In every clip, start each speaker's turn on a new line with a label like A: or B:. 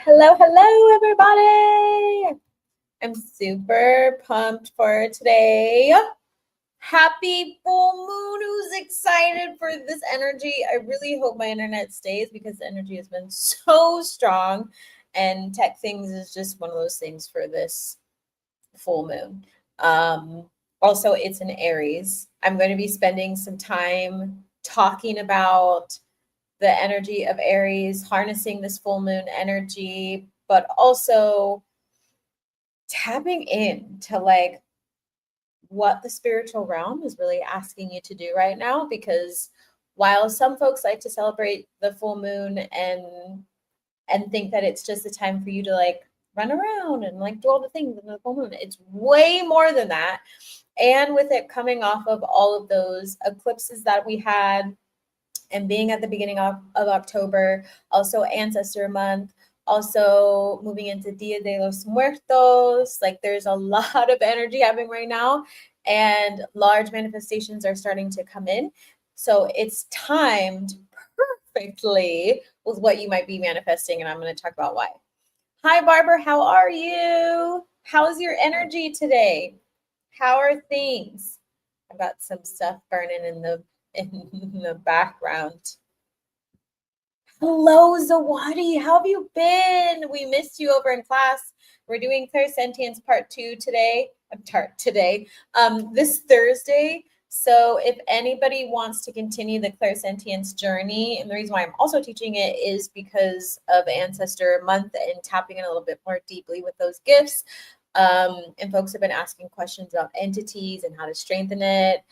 A: Hello, hello, everybody. I'm super pumped for today. Happy full moon. Who's excited for this energy? I really hope my internet stays because the energy has been so strong. And tech things is just one of those things for this full moon. Also, it's an Aries. I'm going to be spending some time talking about the energy of Aries, harnessing this full moon energy, but also tapping in to like what the spiritual realm is really asking you to do right now. Because while some folks like to celebrate the full moon and think that it's just a time for you to like run around and like do all the things in the full moon, it's way more than that. And with it coming off of all of those eclipses that we had and being at the beginning of October, also Ancestor Month, also moving into Dia de los Muertos. Like there's a lot of energy happening right now, and large manifestations are starting to come in. So it's timed perfectly with what you might be manifesting, and I'm going to talk about why. Hi, Barbara. How are you? How's your energy today? How are things? I've got some stuff burning in the background. Hello, Zawadi. How have you been? We missed you over in class. We're doing Clairsentience Part 2 today. This Thursday. So if anybody wants to continue the Clairsentience journey, and the reason why I'm also teaching it is because of Ancestor Month and tapping in a little bit more deeply with those gifts. And folks have been asking questions about entities and how to strengthen it,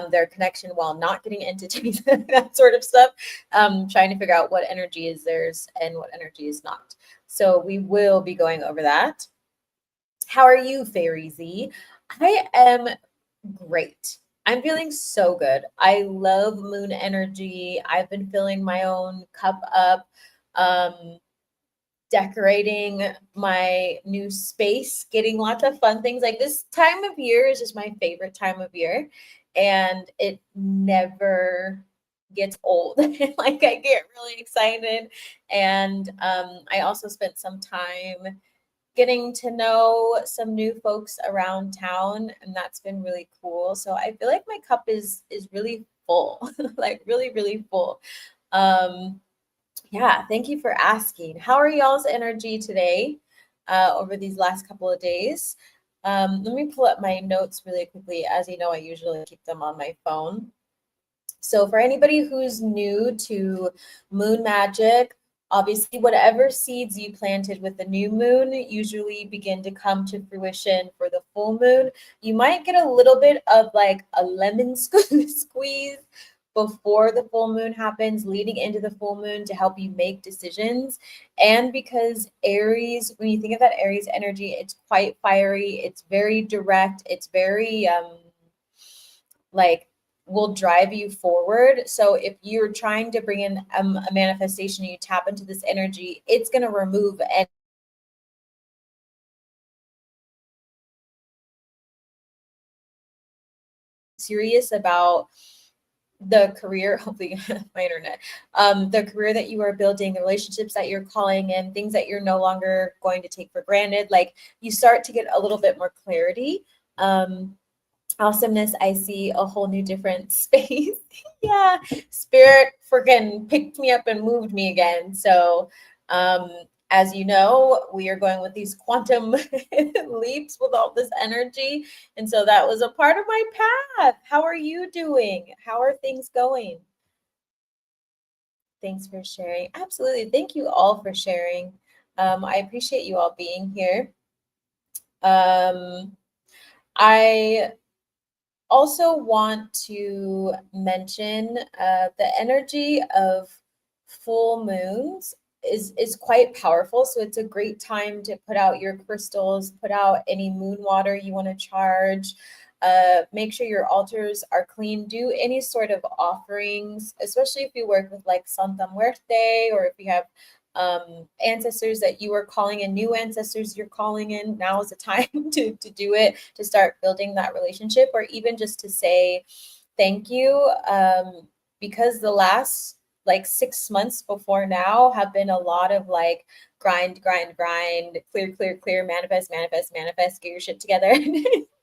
A: their connection while not getting entities, that sort of stuff. Trying to figure out what energy is theirs and what energy is not. So we will be going over that. How are you, Fairy Z? I am great. I'm feeling so good. I love moon energy. I've been filling my own cup up. Decorating my new space, getting lots of fun things. Like this time of year is just my favorite time of year, and it never gets old. Like I get really excited, and I also spent some time getting to know some new folks around town, and that's been really cool. So I feel like my cup is really full, like really full. Yeah, thank you for asking. How are y'all's energy today over these last couple of days? Let me pull up my notes really quickly. As you know, I usually keep them on my phone. So for anybody who's new to moon magic, obviously whatever seeds you planted with the new moon usually begin to come to fruition for the full moon. You might get a little bit of like a lemon squeeze before the full moon happens, leading into the full moon to help you make decisions. And because Aries, when you think of that Aries energy, it's quite fiery, it's very direct, it's very like will drive you forward. So if you're trying to bring in a manifestation, you tap into this energy, it's going to remove any serious about the career, hopefully my internet, the career that you are building, the relationships that you're calling in, things that you're no longer going to take for granted. Like you start to get a little bit more clarity. Awesomeness, I see a whole new different space. Yeah, spirit freaking picked me up and moved me again. So as you know, we are going with these quantum leaps with all this energy. And so that was a part of my path. How are you doing? How are things going? Thanks for sharing. Absolutely. Thank you all for sharing. I appreciate you all being here. I also want to mention the energy of full moons is quite powerful. So it's a great time to put out your crystals, put out any moon water you want to charge. Make sure your altars are clean. Do any sort of offerings, especially if you work with like Santa Muerte, or if you have ancestors that you are calling in, new ancestors you're calling in. Now is the time to do it, to start building that relationship, or even just to say thank you, because the last like 6 months before now have been a lot of like grind, clear, manifest, get your shit together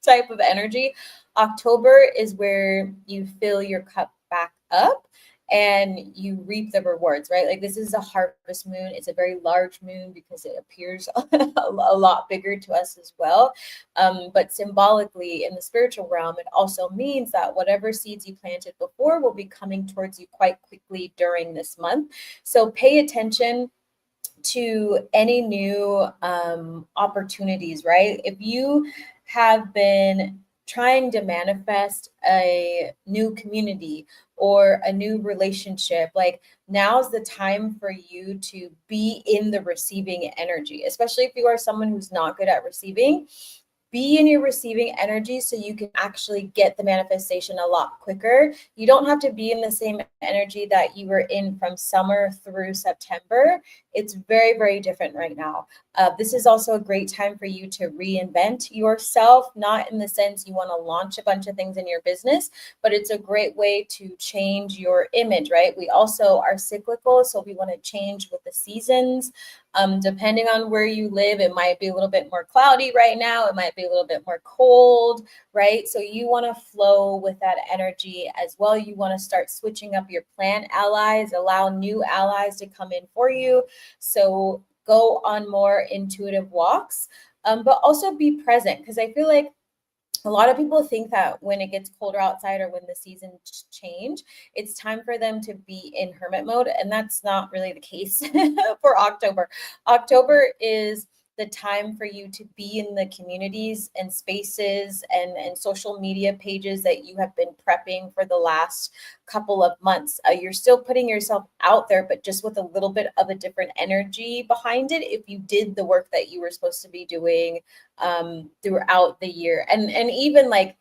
A: type of energy. October is where you fill your cup back up and you reap the rewards, right? Like this is a harvest moon. It's a very large moon because it appears a lot bigger to us as well. But symbolically in the spiritual realm, it also means that whatever seeds you planted before will be coming towards you quite quickly during this month. So pay attention to any new opportunities, right? If you have been trying to manifest a new community or a new relationship, like now's the time for you to be in the receiving energy, especially if you are someone who's not good at receiving. Be in your receiving energy so you can actually get the manifestation a lot quicker. You don't have to be in the same energy that you were in from summer through September. It's very, very different right now. This is also a great time for you to reinvent yourself, not in the sense you want to launch a bunch of things in your business, but it's a great way to change your image, right? We also are cyclical, so we want to change with the seasons. Depending on where you live, it might be a little bit more cloudy right now. It might be a little bit more cold, right? So you want to flow with that energy as well. You want to start switching up your plant allies, allow new allies to come in for you. So go on more intuitive walks, but also be present, because I feel like a lot of people think that when it gets colder outside or when the seasons change, it's time for them to be in hermit mode. And that's not really the case for October. October is the time for you to be in the communities and spaces and social media pages that you have been prepping for the last couple of months. You're still putting yourself out there, but just with a little bit of a different energy behind it if you did the work that you were supposed to be doing throughout the year. And even like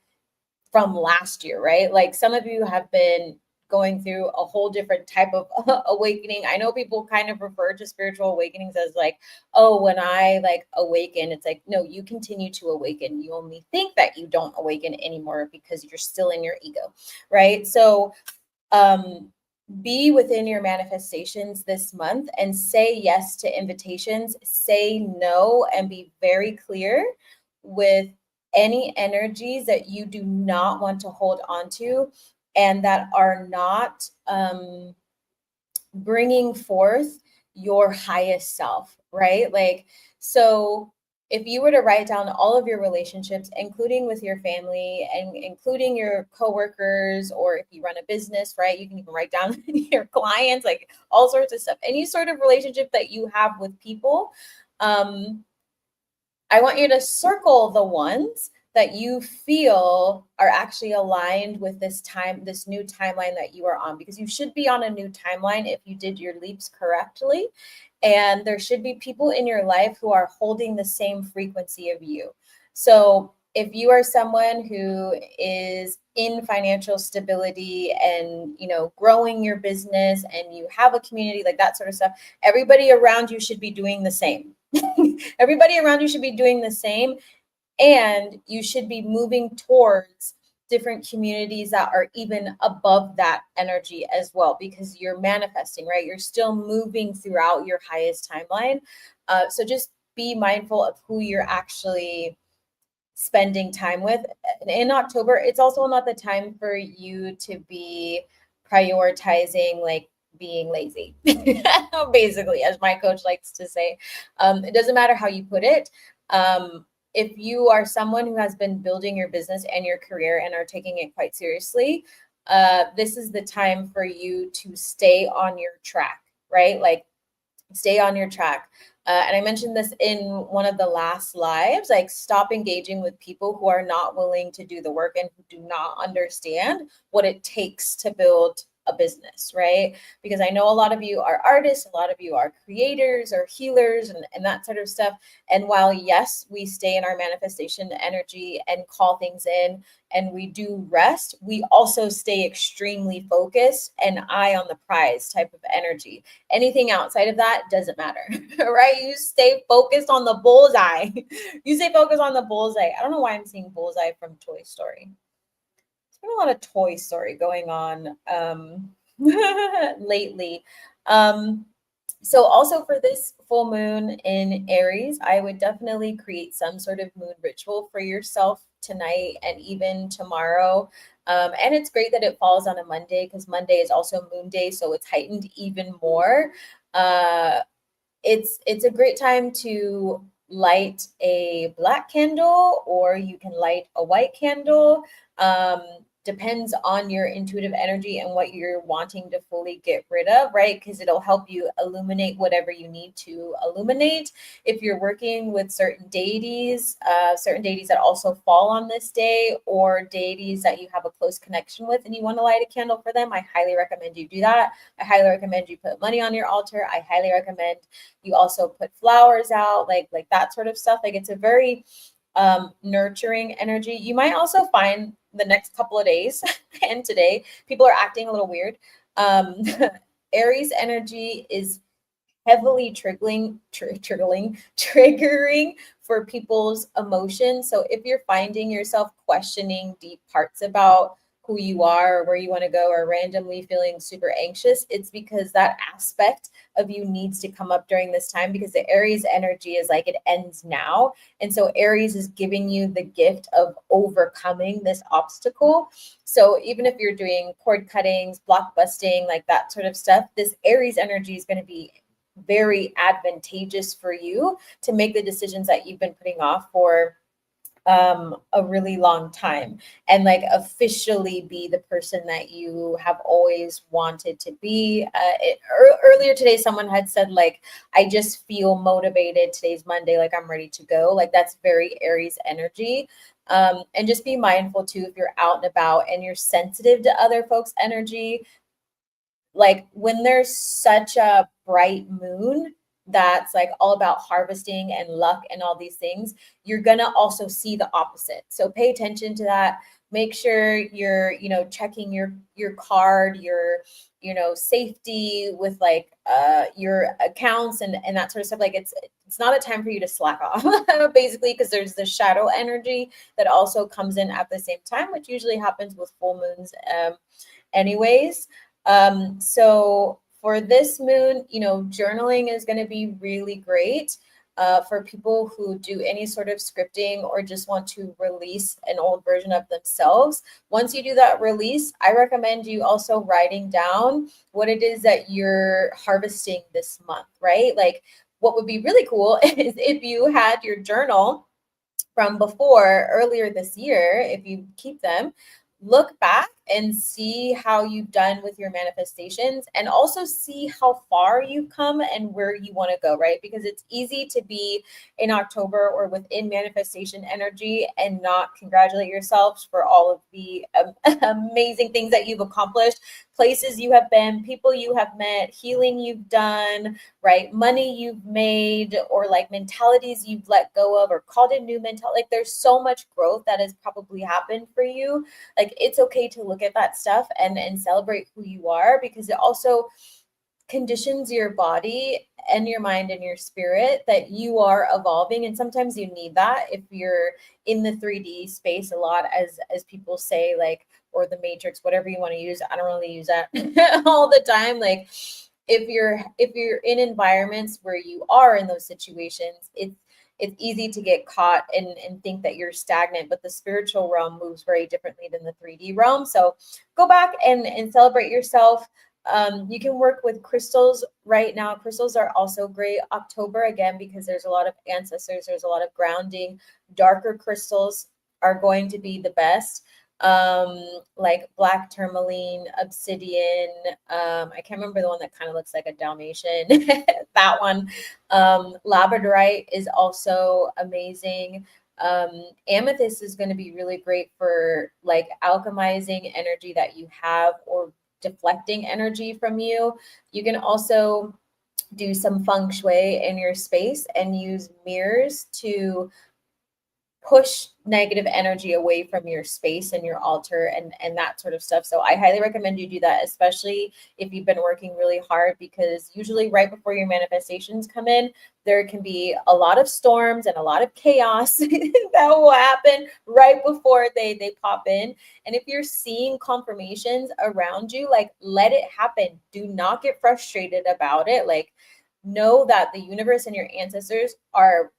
A: from last year, right? Like some of you have been going through a whole different type of awakening. I know people kind of refer to spiritual awakenings as like, oh, when I like awaken, it's like, no, you continue to awaken. You only think that you don't awaken anymore because you're still in your ego, right? So be within your manifestations this month and say yes to invitations, say no, and be very clear with any energies that you do not want to hold on to and that are not bringing forth your highest self, right? Like, so if you were to write down all of your relationships, including with your family and including your coworkers, or if you run a business, right, you can even write down your clients, like all sorts of stuff, any sort of relationship that you have with people. I want you to circle the ones that you feel are actually aligned with this new timeline that you are on, because you should be on a new timeline if you did your leaps correctly. And there should be people in your life who are holding the same frequency of you. So if you are someone who is in financial stability and, you know, growing your business and you have a community, like that sort of stuff, everybody around you should be doing the same. Everybody around you should be doing the same. And you should be moving towards different communities that are even above that energy as well, because you're manifesting, right? You're still moving throughout your highest timeline. So just be mindful of who you're actually spending time with. In October, it's also not the time for you to be prioritizing like being lazy, basically, as my coach likes to say. It doesn't matter how you put it. If you are someone who has been building your business and your career and are taking it quite seriously, this is the time for you to stay on your track, right? Like stay on your track. And I mentioned this in one of the last lives, like stop engaging with people who are not willing to do the work and who do not understand what it takes to build a business, right? Because I know a lot of you are artists, a lot of you are creators or healers and that sort of stuff. And while, yes, we stay in our manifestation energy and call things in and we do rest, we also stay extremely focused and eye on the prize type of energy. Anything outside of that doesn't matter, right? You stay focused on the bullseye. You stay focused on the bullseye. I don't know why I'm seeing bullseye from Toy Story. There's been a lot of Toy Story going on lately. So also for this full moon in Aries, I would definitely create some sort of moon ritual for yourself tonight and even tomorrow. And it's great that it falls on a Monday because Monday is also moon day, so it's heightened even more. Uh, it's a great time to light a black candle or you can light a white candle. um, Depends on your intuitive energy and what you're wanting to fully get rid of, right? Because it'll help you illuminate whatever you need to illuminate. If you're working with certain deities that also fall on this day, or deities that you have a close connection with and you want to light a candle for them, I highly recommend you do that. I highly recommend you put money on your altar. I highly recommend you also put flowers out, like that sort of stuff. Like it's a very nurturing energy. You might also find the next couple of days and today people are acting a little weird. um Aries energy is heavily triggering for people's emotions. So if you're finding yourself questioning deep parts about who you are or where you want to go, or randomly feeling super anxious, it's because that aspect of you needs to come up during this time, because the Aries energy is like it ends now. And so Aries is giving you the gift of overcoming this obstacle. So even if you're doing cord cuttings, block busting, like that sort of stuff, this Aries energy is going to be very advantageous for you to make the decisions that you've been putting off for a really long time, and like officially be the person that you have always wanted to be. Earlier today someone had said, like, I just feel motivated, today's Monday, like I'm ready to go. Like that's very Aries energy. And just be mindful too, if you're out and about and you're sensitive to other folks energy, like when there's such a bright moon that's like all about harvesting and luck and all these things, you're gonna also see the opposite. So pay attention to that. Make sure you're, checking your card, your, safety with like your accounts and that sort of stuff. Like it's not a time for you to slack off, basically, because there's the shadow energy that also comes in at the same time, which usually happens with full moons anyways. So for this moon, journaling is going to be really great for people who do any sort of scripting or just want to release an old version of themselves. Once you do that release, I recommend you also writing down what it is that you're harvesting this month, right? Like what would be really cool is if you had your journal from before earlier this year, if you keep them, look back and see how you've done with your manifestations, and also see how far you've come and where you want to go, right? Because it's easy to be in October or within manifestation energy and not congratulate yourselves for all of the amazing things that you've accomplished, places you have been, people you have met, healing you've done, right? Money you've made, or like mentalities you've let go of or called in new mentality. Like there's so much growth that has probably happened for you. Like it's okay to look at that stuff and celebrate who you are, because it also conditions your body and your mind and your spirit that you are evolving. And sometimes you need that if you're in the 3D space a lot, as people say, like, or the matrix, whatever you want to use. I don't really use that all the time. Like if you're in environments where you are in those situations, it's easy to get caught and think that you're stagnant, but the spiritual realm moves very differently than the 3D realm. So go back and celebrate yourself. You can work with crystals right now. Crystals are also great October, again, because there's a lot of ancestors, there's a lot of grounding. Darker crystals are going to be the best, like black tourmaline, obsidian. I can't remember the one that kind of looks like a Dalmatian. That one. Labradorite is also amazing. Amethyst is going to be really great for like alchemizing energy that you have, or deflecting energy from you. You can also do some feng shui in your space and use mirrors to push negative energy away from your space and your altar and that sort of stuff. So I highly recommend you do that, especially if you've been working really hard, because usually right before your manifestations come in, there can be a lot of storms and a lot of chaos that will happen right before they pop in. And if you're seeing confirmations around you, like, let it happen. Do not get frustrated about it. Like, know that the universe and your ancestors are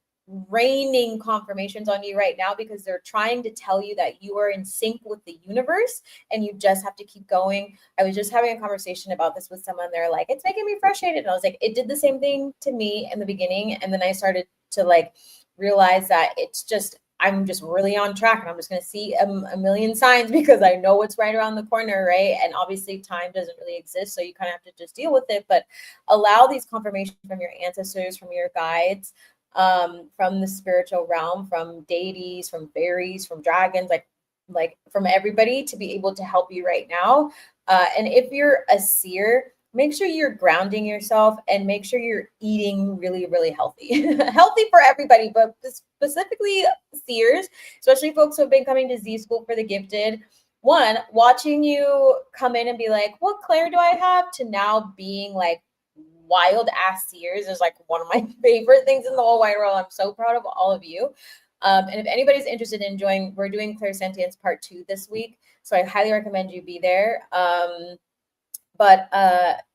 A: raining confirmations on you right now, because they're trying to tell you that you are in sync with the universe and you just have to keep going. I was just having a conversation about this with someone. They're like, it's making me frustrated. And I was like, it did the same thing to me in the beginning. And then I started to like realize that it's just, I'm just really on track, and I'm just going to see a million signs because I know what's right around the corner, right? And obviously time doesn't really exist, so you kind of have to just deal with it. But allow these confirmations from your ancestors, from your guides, from the spiritual realm, from deities, from fairies, from dragons, like from everybody, to be able to help you right now. And if you're a seer, make sure you're grounding yourself and make sure you're eating really, really healthy. Healthy for everybody, but specifically seers, especially folks who have been coming to Z School for the Gifted. One, watching you come in and be like, what Claire do I have, to now being like wild ass seers is like one of my favorite things in the whole wide world. I'm so proud of all of you. And if anybody's interested in joining, we're doing Clairsentience Part 2 this week, so I highly recommend you be there. But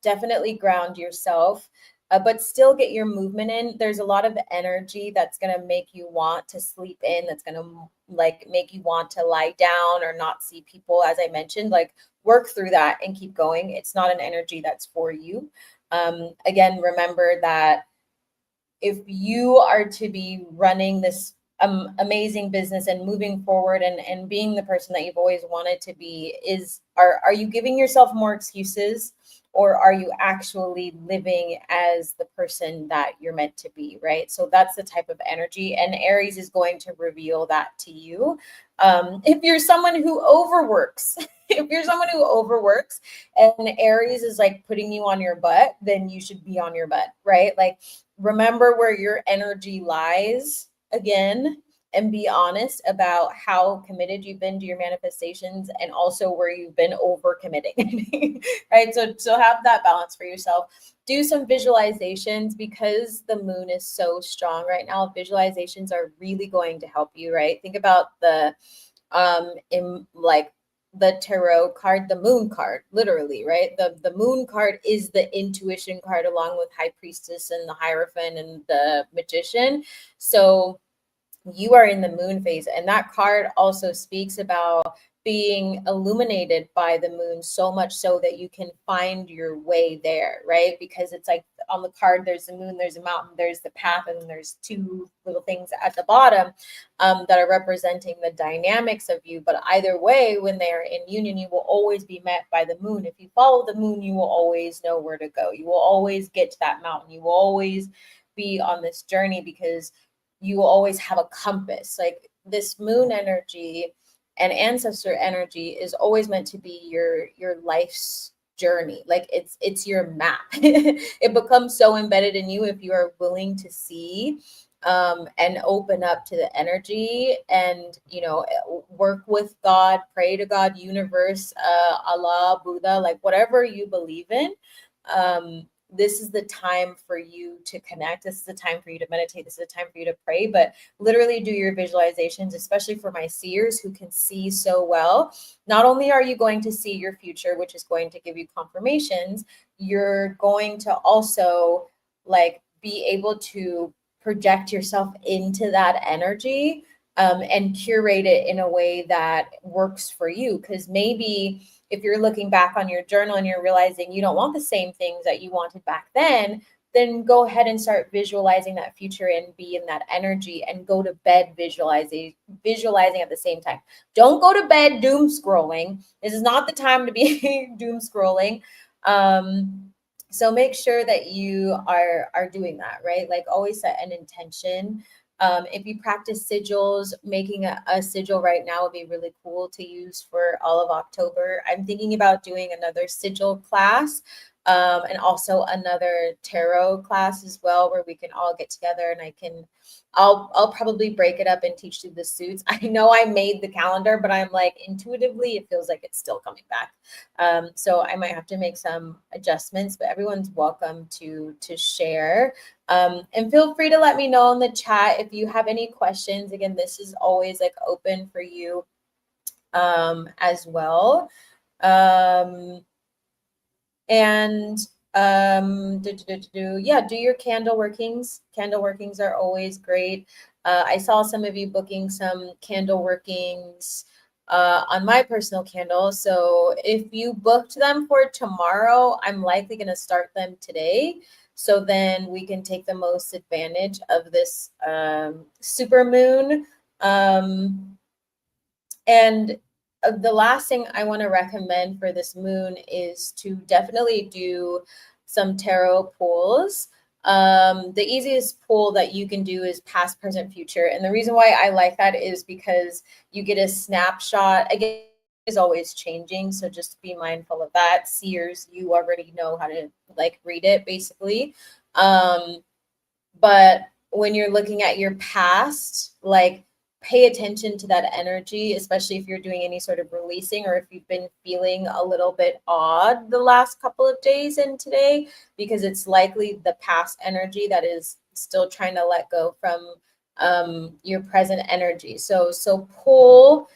A: definitely ground yourself, but still get your movement in. There's a lot of energy that's going to make you want to sleep in, that's going to like make you want to lie down or not see people, as I mentioned. Like, work through that and keep going. It's not an energy that's for you. Again, remember that if you are to be running this amazing business and moving forward and being the person that you've always wanted to be, are you giving yourself more excuses, or are you actually living as the person that you're meant to be, right? So that's the type of energy, and Aries is going to reveal that to you. If you're someone who overworks, if you're someone who overworks and Aries is like putting you on your butt, then you should be on your butt, right? Like, remember where your energy lies again, and be honest about how committed you've been to your manifestations, and also where you've been overcommitting. Right? So have that balance for yourself. Do some visualizations, because the moon is so strong right now. Visualizations are really going to help you, right? Think about the in like the tarot card, the moon card, literally, right? The moon card is the intuition card, along with High Priestess and the Hierophant and the Magician. So you are in the moon phase, and that card also speaks about being illuminated by the moon, so much so that you can find your way there, right? Because it's like on the card, there's the moon, there's a mountain, there's the path, and then there's two little things at the bottom that are representing the dynamics of you. But either way, when they are in union, you will always be met by the moon. If you follow the moon, you will always know where to go. You will always get to that mountain. You will always be on this journey, because you will always have a compass. Like, this moon energy and ancestor energy is always meant to be your life's journey. Like, it's your map. It becomes so embedded in you if you are willing to see and open up to the energy, and work with God, pray to God, universe, Allah, Buddha, like whatever you believe in. This is the time for you to connect. This is the time for you to meditate. This is the time for you to pray. But literally do your visualizations, especially for my seers who can see so well. Not only are you going to see your future, which is going to give you confirmations, you're going to also like be able to project yourself into that energy and curate it in a way that works for you. Because maybe if you're looking back on your journal and you're realizing you don't want the same things that you wanted back then go ahead and start visualizing that future and be in that energy, and go to bed visualizing at the same time. Don't go to bed doom scrolling. This is not the time to be doom scrolling. So make sure that you are doing that, right? Like, always set an intention. If you practice sigils, making a sigil right now would be really cool to use for all of October. I'm thinking about doing another sigil class and also another tarot class as well, where we can all get together and I'll probably break it up and teach you the suits. I know I made the calendar, but I'm like, intuitively, it feels like it's still coming back. So I might have to make some adjustments, but everyone's welcome to share. And feel free to let me know in the chat if you have any questions. Again, this is always like open for you as well. And yeah, do your candle workings. Candle workings are always great. I saw some of you booking some candle workings on my personal candle. So if you booked them for tomorrow, I'm likely going to start them today. So then we can take the most advantage of this super moon. And the last thing I want to recommend for this moon is to definitely do some tarot pulls. The easiest pull that you can do is past, present, future. And the reason why I like that is because you get a snapshot. Again, is always changing. So just be mindful of that. Seers, you already know how to like read it basically. But when you're looking at your past, like pay attention to that energy, especially if you're doing any sort of releasing or if you've been feeling a little bit odd the last couple of days and today, because it's likely the past energy that is still trying to let go from your present energy. So pull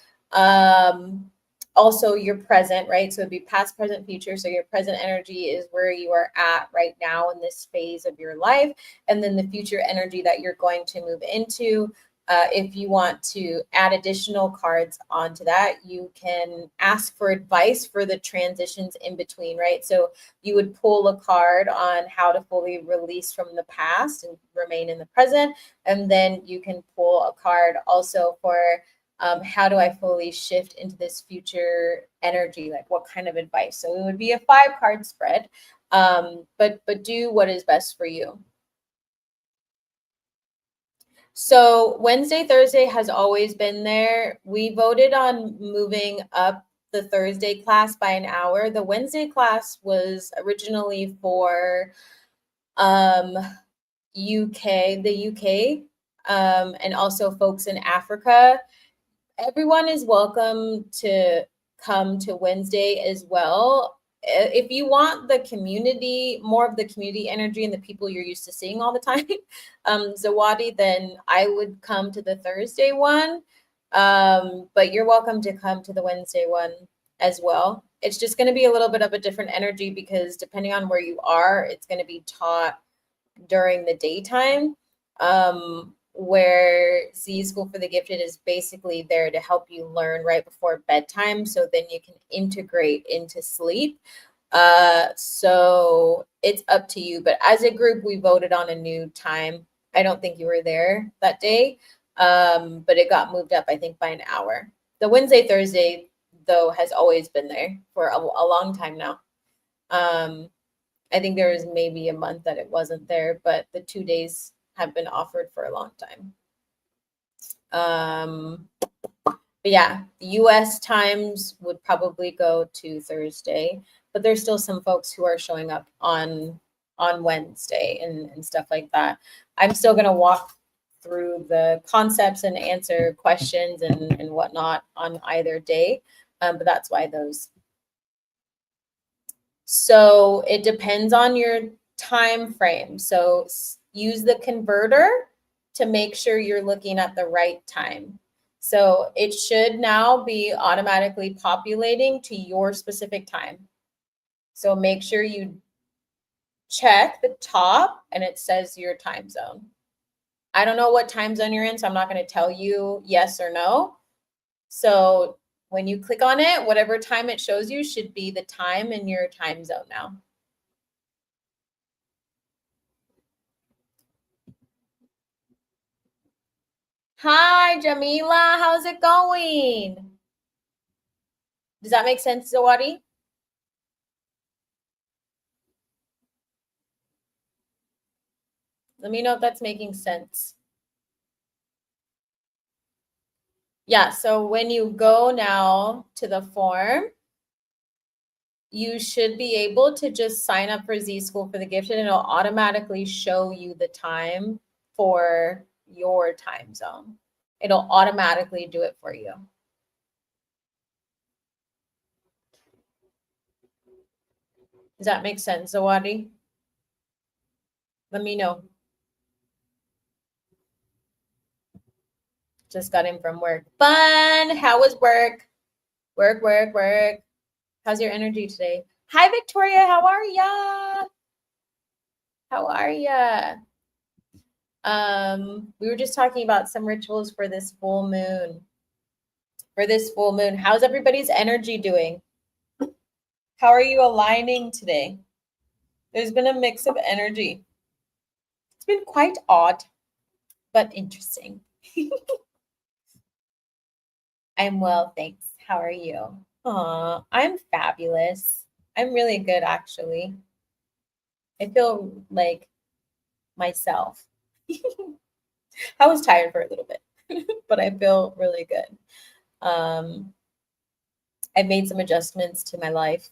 A: also your present, right? So it'd be past, present, future. So your present energy is where you are at right now in this phase of your life. And then the future energy that you're going to move into. If you want to add additional cards onto that, you can ask for advice for the transitions in between, right? So you would pull a card on how to fully release from the past and remain in the present. And then you can pull a card also for how do I fully shift into this future energy? Like what kind of advice? So it would be a 5-card spread, but do what is best for you. So Wednesday, Thursday has always been there. We voted on moving up the Thursday class by an hour. The Wednesday class was originally for the UK, and also folks in Africa. Everyone is welcome to come to Wednesday as well. If you want the community, more of the community energy and the people you're used to seeing all the time, Zawadi, then I would come to the Thursday one. But you're welcome to come to the Wednesday one as well. It's just going to be a little bit of a different energy because depending on where you are, it's going to be taught during the daytime. Where Z School for the Gifted is basically there to help you learn right before bedtime so then you can integrate into sleep. So it's up to you. But as a group, we voted on a new time. I don't think you were there that day, but it got moved up, I think, by an hour. The Wednesday, Thursday, though, has always been there for a long time now. I think there was maybe a month that it wasn't there, but the 2 days have been offered for a long time. But yeah, the US times would probably go to Thursday, but there's still some folks who are showing up on Wednesday and stuff like that. I'm still going to walk through the concepts and answer questions and whatnot on either day, but that's why those. So it depends on your time frame. So use the converter to make sure you're looking at the right time. So it should now be automatically populating to your specific time. So make sure you check the top and it says your time zone. I don't know what time zone you're in, so I'm not going to tell you yes or no. So when you click on it, whatever time it shows you should be the time in your time zone now. Hi, Jamila. How's it going? Does that make sense, Zawadi? Let me know if that's making sense. Yeah, so when you go now to the form, you should be able to just sign up for Z School for the Gifted, and it'll automatically show you the time for your time zone. It'll automatically do it for you. Does that make sense, Zawadi? Let me know. Just got in from work. Fun. How was work? Work, work, work. How's your energy today? Hi, Victoria. How are ya? How are ya? We were just talking about some rituals for this full moon. How's everybody's energy doing? How are you aligning today? There's been a mix of energy. It's been quite odd, but interesting. I'm well, thanks. How are you? Aw, I'm fabulous. I'm really good, actually. I feel like myself. I was tired for a little bit, but I feel really good. I've made some adjustments to my life.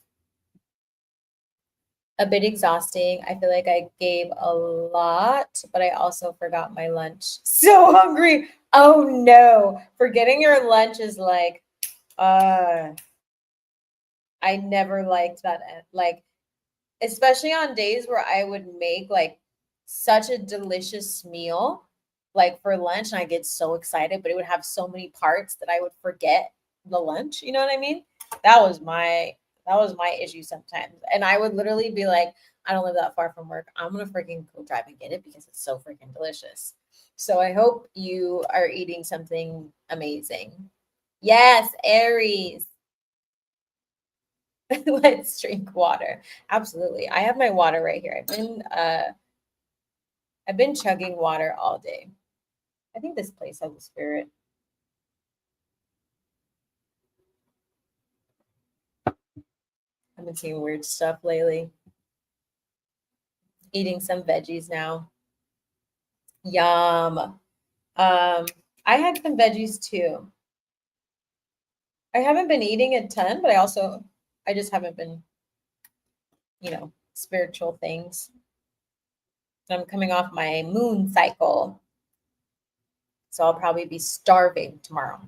A: A bit exhausting. I feel like I gave a lot, but I also forgot my lunch. So hungry. Oh no. Forgetting your lunch is like, I never liked that. Like, especially on days where I would make like such a delicious meal, like for lunch, and I get so excited, but it would have so many parts that I would forget the lunch. You know what I mean? That was my issue sometimes. And I would literally be like, I don't live that far from work. I'm gonna freaking go drive and get it because it's so freaking delicious. So I hope you are eating something amazing. Yes, Aries. Let's drink water. Absolutely. I have my water right here. I've been chugging water all day. I think this place has a spirit. I've been seeing weird stuff lately. Eating some veggies now. Yum. I had some veggies too. I haven't been eating a ton, but I just haven't been, spiritual things. I'm coming off my moon cycle. So I'll probably be starving tomorrow.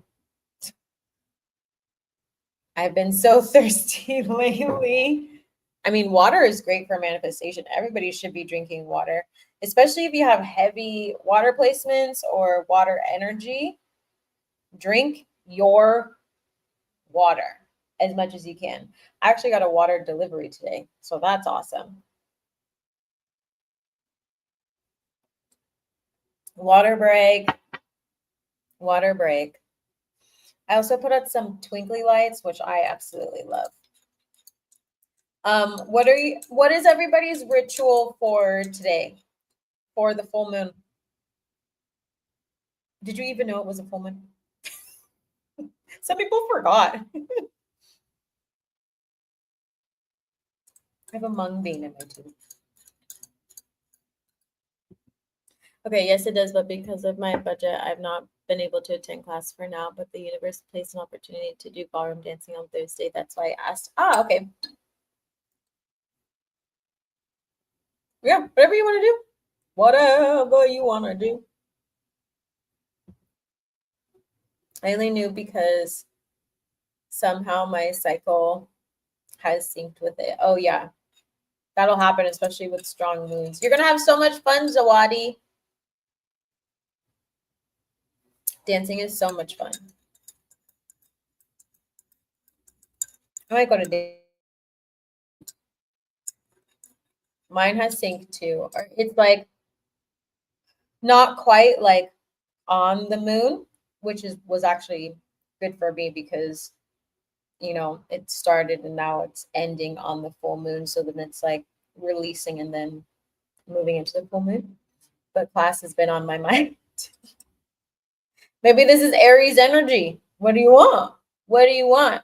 A: I've been so thirsty lately. I mean, water is great for manifestation. Everybody should be drinking water, especially if you have heavy water placements or water energy. Drink your water as much as you can. I actually got a water delivery today, so that's awesome. Water break. Water break. I also put out some twinkly lights, which I absolutely love. What is everybody's ritual for today? For the full moon? Did you even know it was a full moon? Some people forgot. I have a mung bean in my tooth. Okay, yes, it does, but because of my budget, I've not been able to attend class for now, but the universe placed an opportunity to do ballroom dancing on Thursday. That's why I asked. Okay. Yeah, whatever you want to do. Whatever you want to do. I only knew because somehow my cycle has synced with it. Oh, yeah. That'll happen, especially with strong moons. You're going to have so much fun, Zawadi. Dancing is so much fun. I might go to dance. Mine has synced too. It's like not quite like on the moon, which was actually good for me because it started and now it's ending on the full moon. So then it's like releasing and then moving into the full moon. But class has been on my mind. Maybe this is Aries energy. What do you want? What do you want?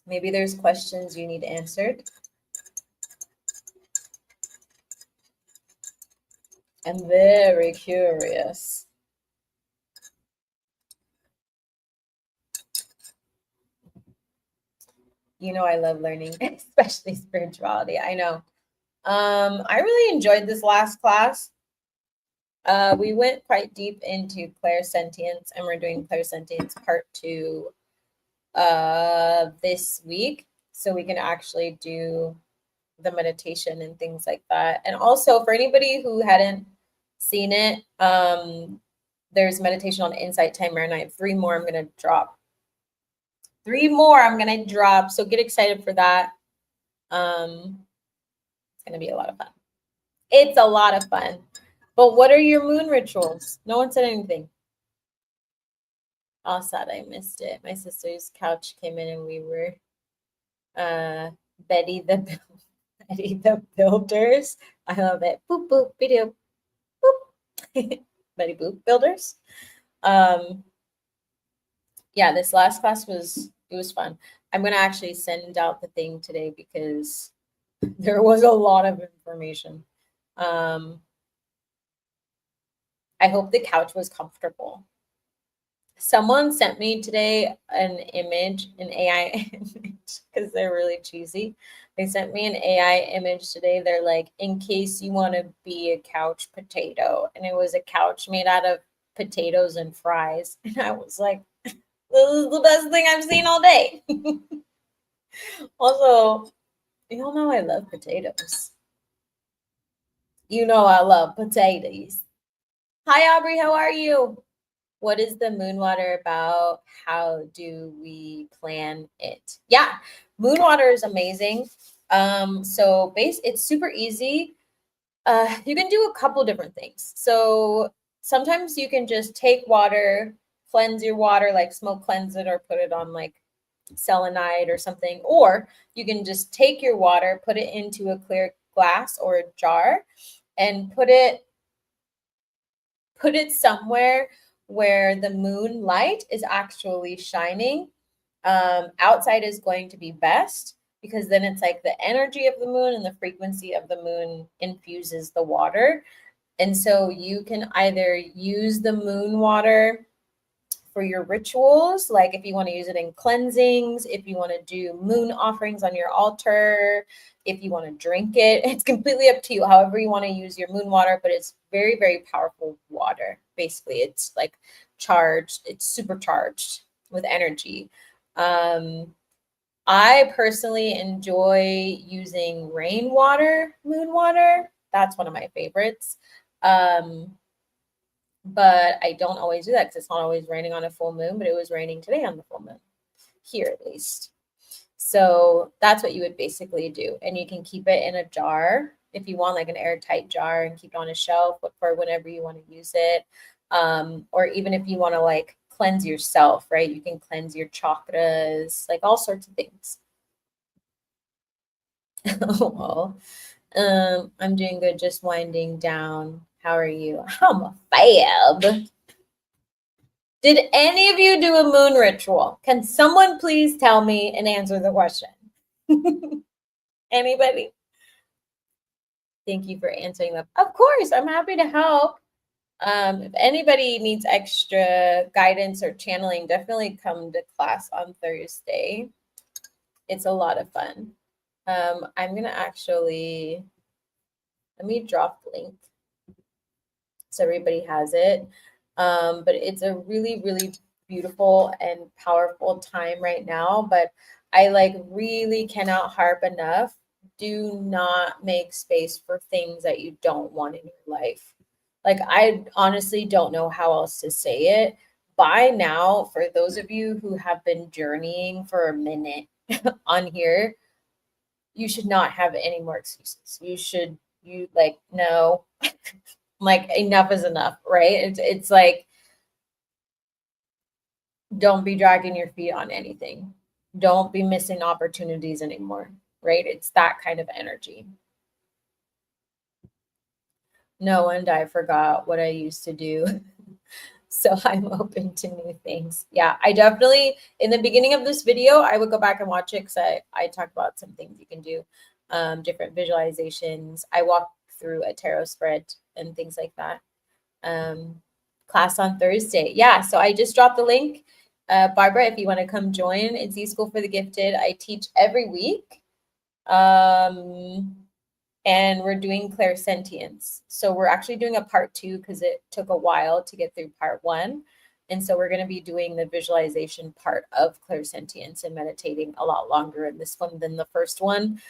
A: Maybe there's questions you need answered. I'm very curious. You know, I love learning, especially spirituality. I know. I really enjoyed this last class. We went quite deep into clairsentience, and we're doing clairsentience part 2 this week, so we can actually do the meditation and things like that. And also, for anybody who hadn't seen it, there's meditation on Insight Timer, and I have 3 more I'm going to drop. 3 more I'm going to drop, so get excited for that. It's going to be a lot of fun. It's a lot of fun. But what are your moon rituals? No one said anything. Oh, sad I missed it. My sister's couch came in and we were Betty the Builders. I love it. Boop boop video. Boop. Betty Boop Builders. Yeah, this last class was fun. I'm gonna actually send out the thing today because there was a lot of information. I hope the couch was comfortable. Someone sent me today an image, an AI image, because they're really cheesy. They sent me an AI image today. They're like, in case you want to be a couch potato. And it was a couch made out of potatoes and fries. And I was like, this is the best thing I've seen all day. Also, you all know I love potatoes. You know I love potatoes. Hi, Aubrey. How are you? What is the moon water about? How do we plan it? Yeah, moon water is amazing. So it's super easy. You can do a couple different things. So sometimes you can just take water, cleanse your water, like smoke cleanse it or put it on like selenite or something. Or you can just take your water, put it into a clear glass or a jar, and put it somewhere where the moonlight is actually shining. Outside is going to be best because then it's like the energy of the moon and the frequency of the moon infuses the water. And so you can either use the moon water for your rituals, like if you want to use it in cleansings, if you want to do moon offerings on your altar, if you want to drink it, it's completely up to you, however you want to use your moon water, but it's very, very powerful water. Basically, it's like charged, it's supercharged with energy. I personally enjoy using rainwater, moon water. That's one of my favorites. But I don't always do that because it's not always raining on a full moon, but it was raining today on the full moon, here at least. So that's what you would basically do. And you can keep it in a jar if you want, like an airtight jar, and keep it on a shelf for whenever you want to use it. Or even if you want to like cleanse yourself, right? You can cleanse your chakras, like all sorts of things. Well, I'm doing good, just winding down. How are you? I'm a fab. Did any of you do a moon ritual? Can someone please tell me and answer the question? Anybody? Thank you for answering that. Of course, I'm happy to help. If anybody needs extra guidance or channeling, definitely come to class on Thursday. It's a lot of fun. I'm going to actually, let me drop the link so everybody has it. But it's a really, really beautiful and powerful time right now. But I like really cannot harp enough. Do not make space for things that you don't want in your life. Like, I honestly don't know how else to say it. By now, for those of you who have been journeying for a minute on here, you should not have any more excuses. You like, no, like enough is enough, right? It's like, don't be dragging your feet on anything. Don't be missing opportunities anymore, right? It's that kind of energy. No wonder I forgot what I used to do. So I'm open to new things. Yeah, I definitely, in the beginning of this video, I would go back and watch it because I talk about some things you can do, different visualizations. I walk through a tarot spread and things like that. Class on Thursday. Yeah, so I just dropped the link. Barbara, if you want to come join, it's eSchool for the Gifted. I teach every week. And we're doing clairsentience. So we're actually doing a part 2 because it took a while to get through part 1. And so we're going to be doing the visualization part of clairsentience and meditating a lot longer in this one than the first one.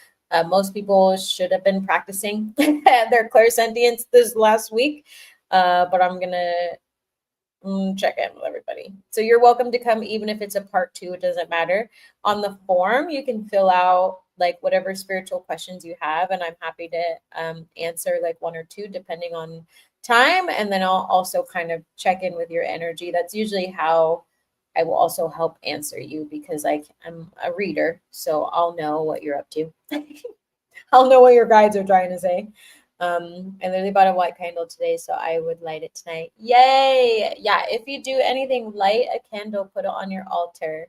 A: Most people should have been practicing their clairsentience this last week, but I'm going to check in with everybody. So you're welcome to come, even if it's a part 2, it doesn't matter. On the form, you can fill out like whatever spiritual questions you have, and I'm happy to answer like 1 or 2 depending on time. And then I'll also kind of check in with your energy. That's usually how I will also help answer you, because I'm a reader, so I'll know what you're up to. I'll know what your guides are trying to say. I literally bought a white candle today, so I would light it tonight. Yay! Yeah, if you do anything, light a candle, put it on your altar.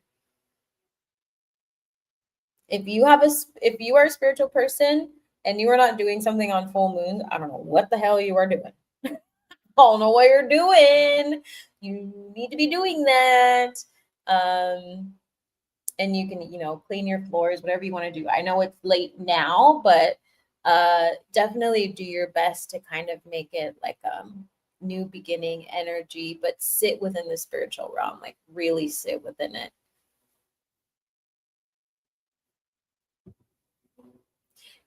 A: If you are a spiritual person and you are not doing something on full moon, I don't know what the hell you are doing. I don't know what you're doing. You need to be doing that. And you can, clean your floors, whatever you want to do. I know it's late now, but definitely do your best to kind of make it like new beginning energy, but sit within the spiritual realm, like really sit within it.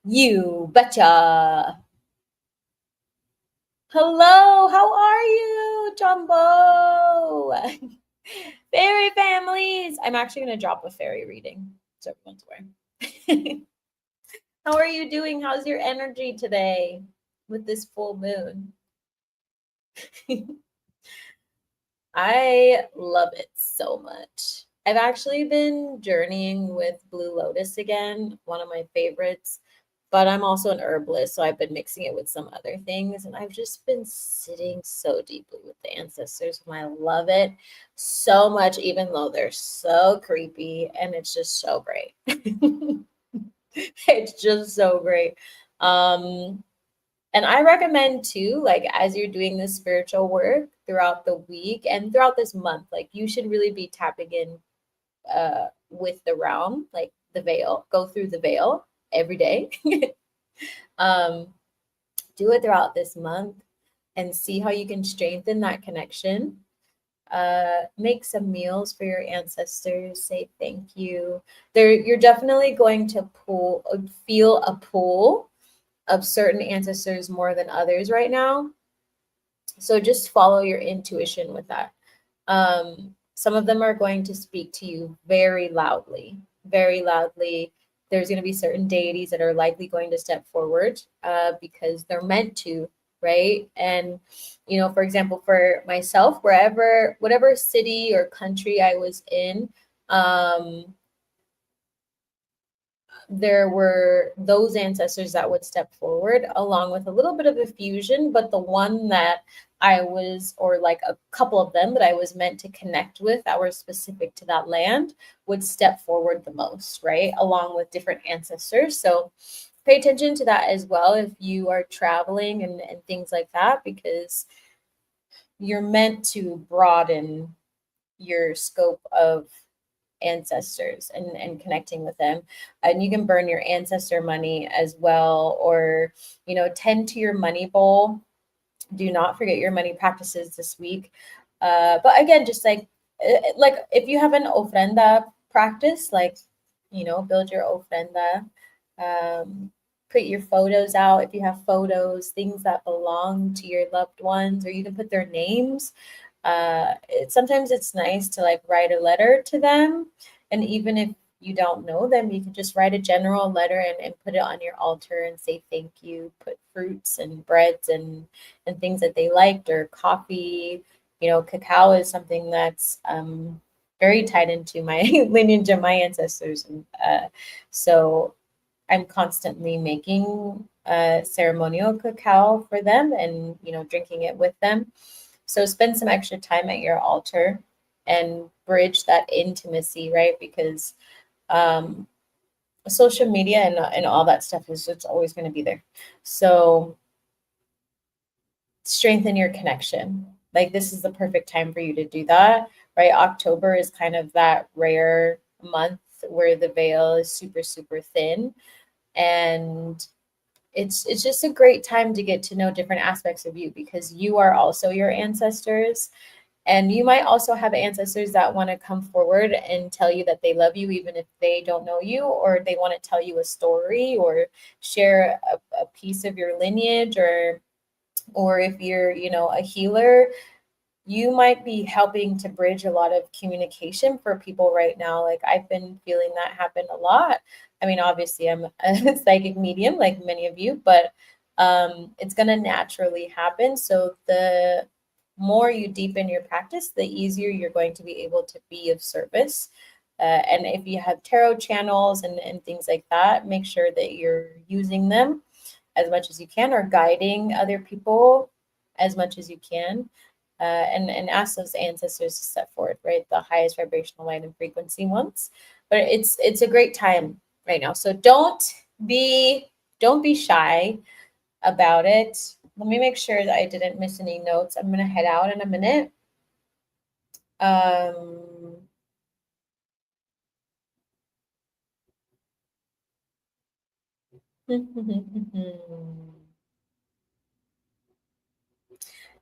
A: You betcha. Hello, how are you, Jumbo? Fairy families. I'm actually going to drop a fairy reading, so everyone's aware. How are you doing? How's your energy today with this full moon? I love it so much. I've actually been journeying with Blue Lotus again, one of my favorites, but I'm also an herbalist, so I've been mixing it with some other things, and I've just been sitting so deeply with the ancestors, and I love it so much, even though they're so creepy, and it's just so great. It's just so great. And I recommend too, like as you're doing this spiritual work throughout the week and throughout this month, like you should really be tapping in with the realm, like the veil, go through the veil every day. Do it throughout this month and see how you can strengthen that connection. Make some meals for your ancestors, say thank you. You're definitely going to feel a pull of certain ancestors more than others right now. So just follow your intuition with that. Some of them are going to speak to you very loudly, very loudly. There's going to be certain deities that are likely going to step forward because they're meant to, right? And, for example, for myself, whatever city or country I was in, there were those ancestors that would step forward along with a little bit of a fusion, but the one that or like a couple of them that I was meant to connect with that were specific to that land would step forward the most, right? Along with different ancestors. So pay attention to that as well if you are traveling and things like that, because you're meant to broaden your scope of ancestors and connecting with them. And you can burn your ancestor money as well, or tend to your money bowl. Do not forget your money practices this week. But again, just like if you have an ofrenda practice, build your ofrenda. Put your photos out if you have photos, things that belong to your loved ones, or you can put their names. Sometimes it's nice to write a letter to them, and even if you don't know them, you can just write a general letter and put it on your altar and say thank you. Put fruits and breads and things that they liked, or coffee. Cacao is something that's very tied into my lineage and my ancestors, and so I'm constantly making ceremonial cacao for them and drinking it with them. So spend some extra time at your altar and bridge that intimacy, right? Because social media and all that stuff it's always going to be there. So strengthen your connection. Like this is the perfect time for you to do that. right? October is kind of that rare month where the veil is super, super thin. And it's just a great time to get to know different aspects of you, because you are also your ancestors. And you might also have ancestors that want to come forward and tell you that they love you, even if they don't know you, or they want to tell you a story or share a piece of your lineage, or if you're, a healer, you might be helping to bridge a lot of communication for people right now. Like, I've been feeling that happen a lot. I mean, obviously, I'm a psychic medium like many of you, but it's going to naturally happen. So the more you deepen your practice, the easier you're going to be able to be of service. And if you have tarot channels and things like that, make sure that you're using them as much as you can, or guiding other people as much as you can. And ask those ancestors to step forward, right? The highest vibrational light and frequency ones. But it's a great time right now. So don't be shy about it. Let me make sure that I didn't miss any notes. I'm gonna head out in a minute. Um,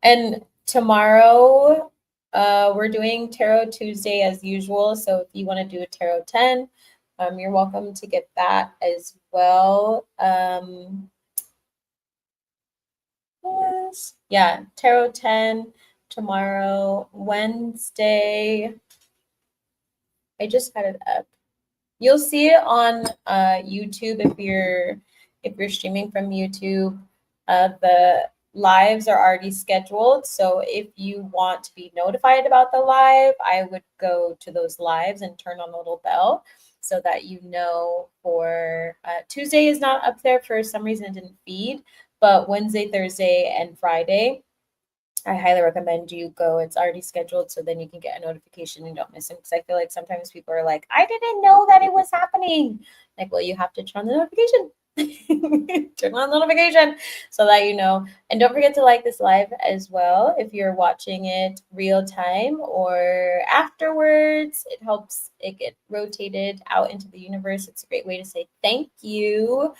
A: and tomorrow, we're doing Tarot Tuesday as usual. So if you want to do a Tarot 10, you're welcome to get that as well. Yeah, Tarot 10 tomorrow, Wednesday. I just had it up. You'll see it on YouTube if you're streaming from YouTube. The lives are already scheduled, so if you want to be notified about the live, I would go to those lives and turn on the little bell so that you know. For Tuesday is not up there for some reason, it didn't feed, but Wednesday, Thursday, and Friday, I highly recommend you go. It's already scheduled, so then you can get a notification and don't miss them. Because I feel like sometimes people are like, I didn't know that it was happening. Like, well, you have to turn on the notification. Turn on the notification so that you know. And don't forget to like this live as well if you're watching it real time or afterwards. It helps it get rotated out into the universe. It's a great way to say thank you,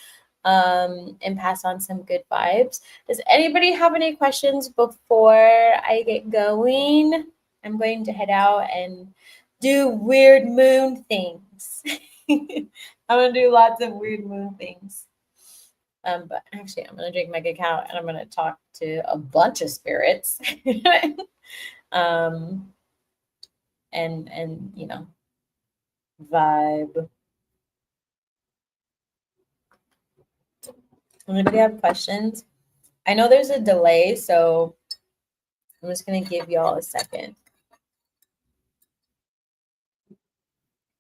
A: and pass on some good vibes. Does anybody have any questions before I get going? I'm going to head out and do weird moon things. I'm gonna do lots of weird moon things. But actually, I'm gonna drink my cacao and I'm gonna talk to a bunch of spirits. um, and vibe. Anybody have questions? I know there's a delay, so I'm just gonna give y'all a second.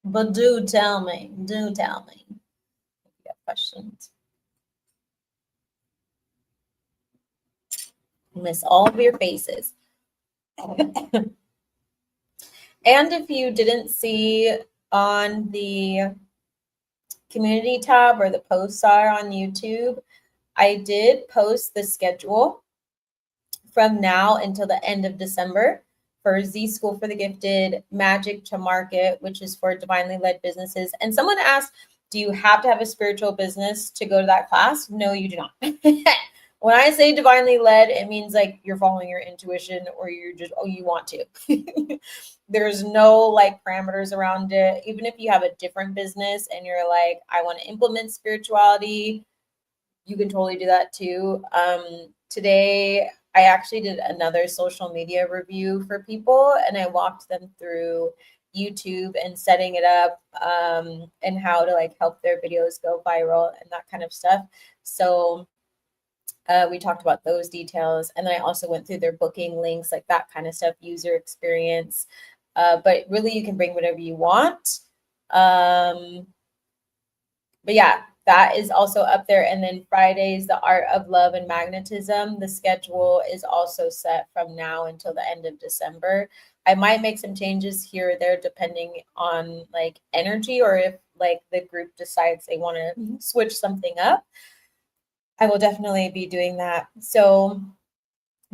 A: But do tell me if you have questions. Miss all of your faces. And if you didn't see on the community tab or the posts are on YouTube, I did post the schedule from now until the end of December for Z School for the Gifted, Magic to Market, which is for divinely led businesses. And someone asked, do you have to have a spiritual business to go to that class? No, you do not. When I say divinely led, it means like you're following your intuition or you're just, you want to. There's no like parameters around it. Even if you have a different business and you're like, I want to implement spirituality, you can totally do that too. Today, I actually did another social media review for people, and I walked them through YouTube and setting it up, and how to like help their videos go viral and that kind of stuff. So we talked about those details, and then I also went through their booking links, like that kind of stuff, user experience. But really, you can bring whatever you want. But yeah, that is also up there. And then Fridays, the Art of Love and Magnetism. The schedule is also set from now until the end of December. I might make some changes here or there depending on like energy, or if like the group decides they want to switch something up. I will definitely be doing that. So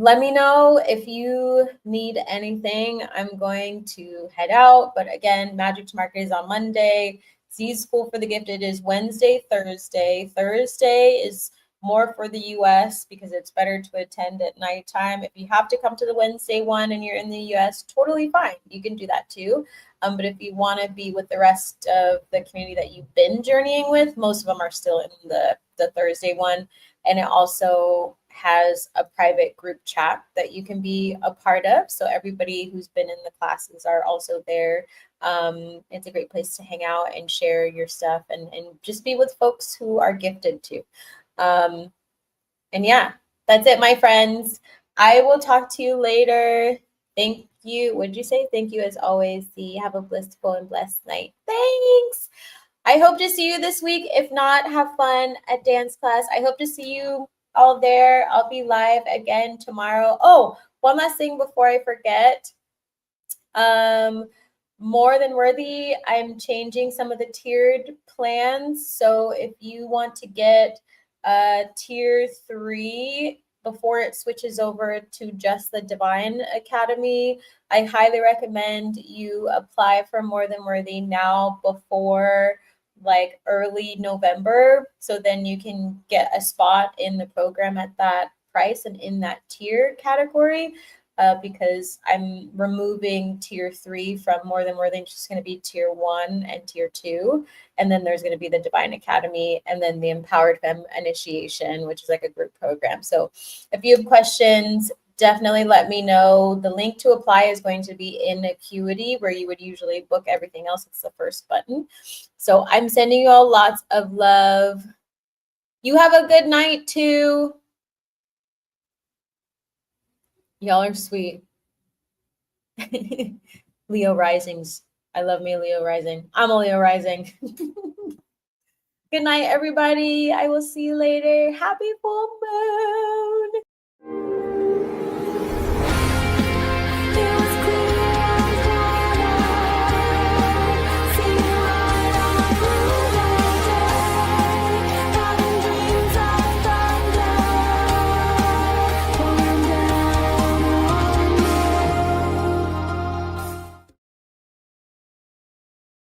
A: let me know if you need anything. I'm going to head out, but again, Magic to Market is on Monday. Z School for the Gifted is Wednesday, Thursday. Thursday is more for the US because it's better to attend at nighttime. If you have to come to the Wednesday one and you're in the US, totally fine. You can do that too. But if you want to be with the rest of the community that you've been journeying with, most of them are still in the Thursday one. And it also has a private group chat that you can be a part of. So everybody who's been in the classes are also there. It's a great place to hang out and share your stuff and just be with folks who are gifted too. And yeah, that's it, my friends. I will talk to you later. Thank you. What did you say? Thank you as always. See, have a blissful and blessed night. Thanks. I hope to see you this week. If not, have fun at dance class. I hope to see you all there. I'll be live again tomorrow. Oh, one last thing before I forget. More Than Worthy, I'm changing some of the tiered plans. So if you want to get tier 3 before it switches over to just the Divine Academy, I highly recommend you apply for More Than Worthy now before like early November. So then you can get a spot in the program at that price and in that tier category. Because I'm removing tier 3 from More Than Worthy. It's just going to be tier 1 and tier 2. And then there's going to be the Divine Academy and then the Empowered Femme Initiation, which is like a group program. So if you have questions, definitely let me know. The link to apply is going to be in Acuity, where you would usually book everything else. It's the first button. So I'm sending you all lots of love. You have a good night too. Y'all are sweet. Leo risings. I love me Leo rising. I'm a Leo rising. Good night, everybody. I will see you later. Happy full moon.